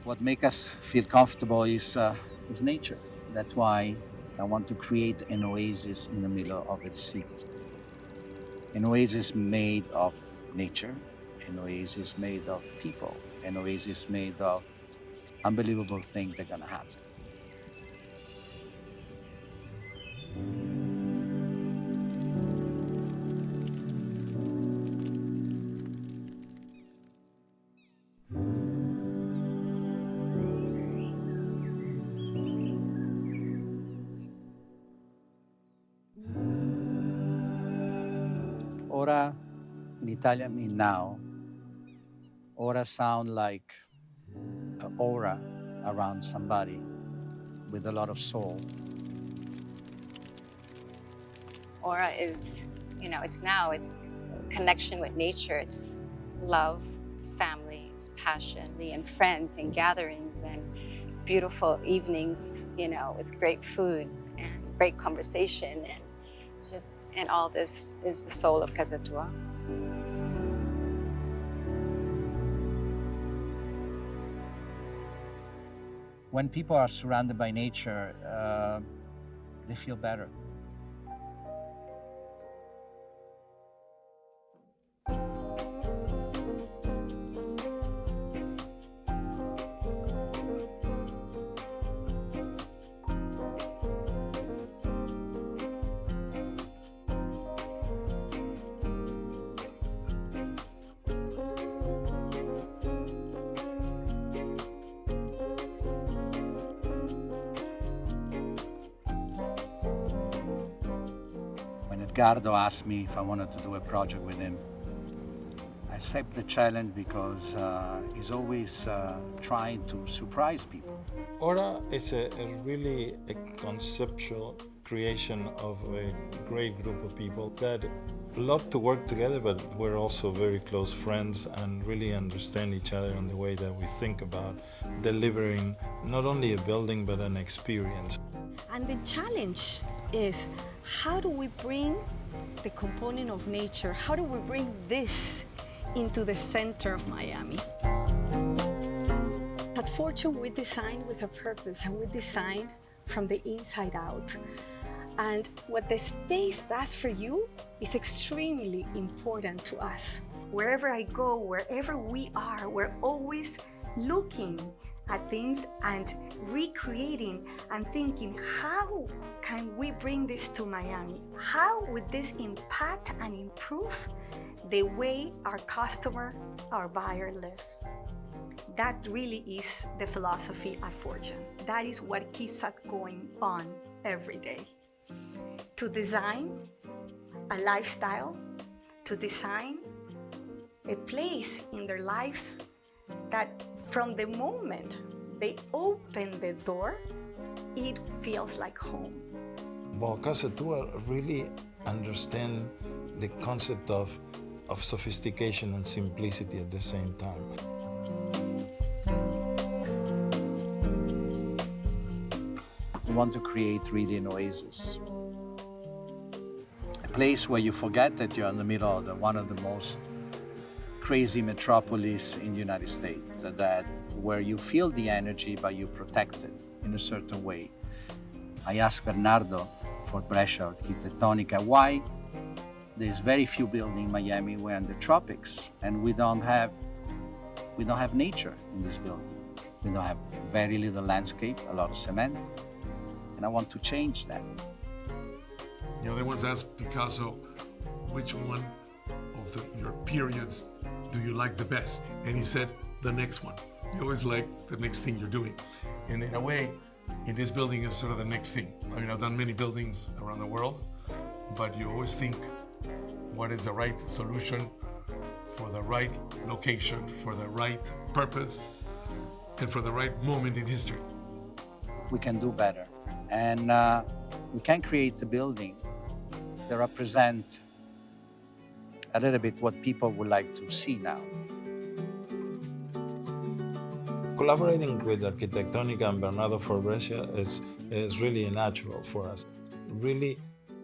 What makes us feel comfortable is nature. That's why I want to create an oasis in the middle of its city. An oasis made of nature, an oasis made of people, an oasis made of unbelievable things that are gonna happen. Ora in Italian means now. Ora sound like an aura around somebody with a lot of soul. Aura is, it's now, it's connection with nature, it's love, it's family, it's passion, and friends and gatherings and beautiful evenings, with great food and great conversation and all this is the soul of Casa Tua. When people are surrounded by nature, they feel better. Edgardo asked me if I wanted to do a project with him. I accept the challenge because he's always trying to surprise people. ORA is really a conceptual creation of a great group of people that love to work together, but we're also very close friends and really understand each other in the way that we think about delivering not only a building, but an experience. And the challenge is, how do we bring the component of nature, how do we bring this into the center of Miami? At Fortune, we design with a purpose, and we design from the inside out. And what the space does for you is extremely important to us. Wherever I go, wherever we are, we're always looking at things and recreating and thinking, how can we bring this to Miami? How would this impact and improve the way our customer, our buyer lives? That really is the philosophy at Fortune. That is what keeps us going on every day. To design a lifestyle, to design a place in their lives that from the moment they open the door, it feels like home. Well, Casa Tua really understand the concept of sophistication and simplicity at the same time. We want to create really an oasis. A place where you forget that you're in the middle of one of the most crazy metropolis in the United States, where you feel the energy but you protect it in a certain way. I asked Bernardo for Brescia Architettonica why there's very few buildings in Miami. We're in the tropics and we don't have nature in this building. We don't have very little landscape, a lot of cement, and I want to change that. They once asked Picasso, which one of your periods do you like the best? And he said, the next one. You always like the next thing you're doing. And in a way, in this building is sort of the next thing. I mean, I've done many buildings around the world, but you always think, what is the right solution for the right location, for the right purpose, and for the right moment in history? We can do better. And we can create a building that represent a little bit what people would like to see now. Collaborating with Architettonica and Bernardo for Brescia is really natural for us. Really,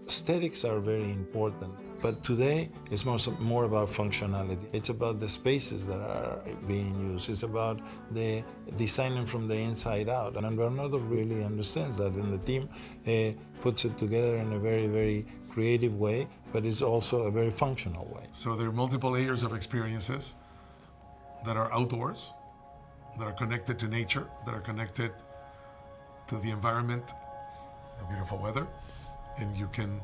aesthetics are very important. But today it's more about functionality. It's about the spaces that are being used. It's about the designing from the inside out. And Bernardo really understands that, and the team puts it together in a very, very creative way, but it's also a very functional way. So there are multiple layers of experiences that are outdoors, that are connected to nature, that are connected to the environment, the beautiful weather, and you can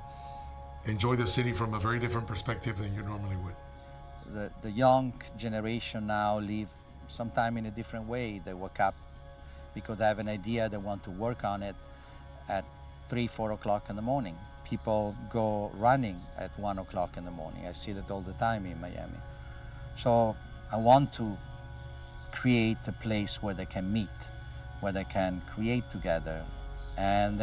enjoy the city from a very different perspective than you normally would. The young generation now live sometime in a different way. They wake up because they have an idea, they want to work on it at 3, 4 o'clock in the morning. People go running at 1 o'clock in the morning. I see that all the time in Miami. So I want to create a place where they can meet, where they can create together, and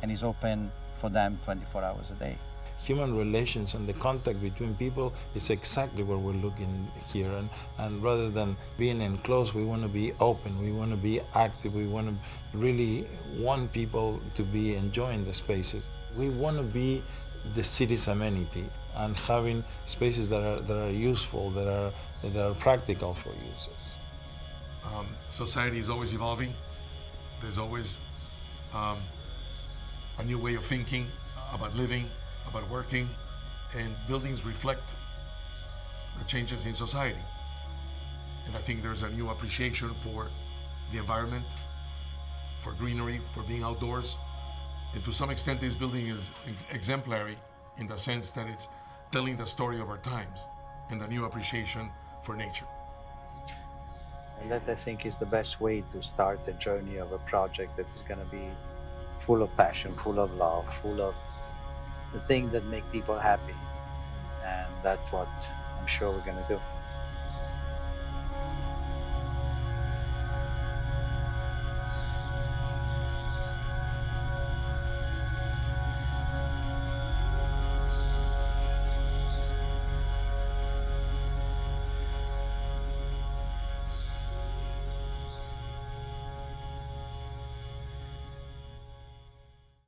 it's open for them 24 hours a day. Human relations and the contact between people is exactly what we're looking here. And rather than being enclosed, we want to be open, we want to be active, we want to really want people to be enjoying the spaces. We want to be the city's amenity and having spaces that are useful, that are practical for users. Society is always evolving. There's always a new way of thinking about living, about working, and buildings reflect the changes in society. And I think there's a new appreciation for the environment, for greenery, for being outdoors. And to some extent, this building is exemplary in the sense that it's telling the story of our times and the new appreciation for nature. And that, I think, is the best way to start the journey of a project that is going to be full of passion, full of love, full of the things that make people happy. And that's what I'm sure we're going to do.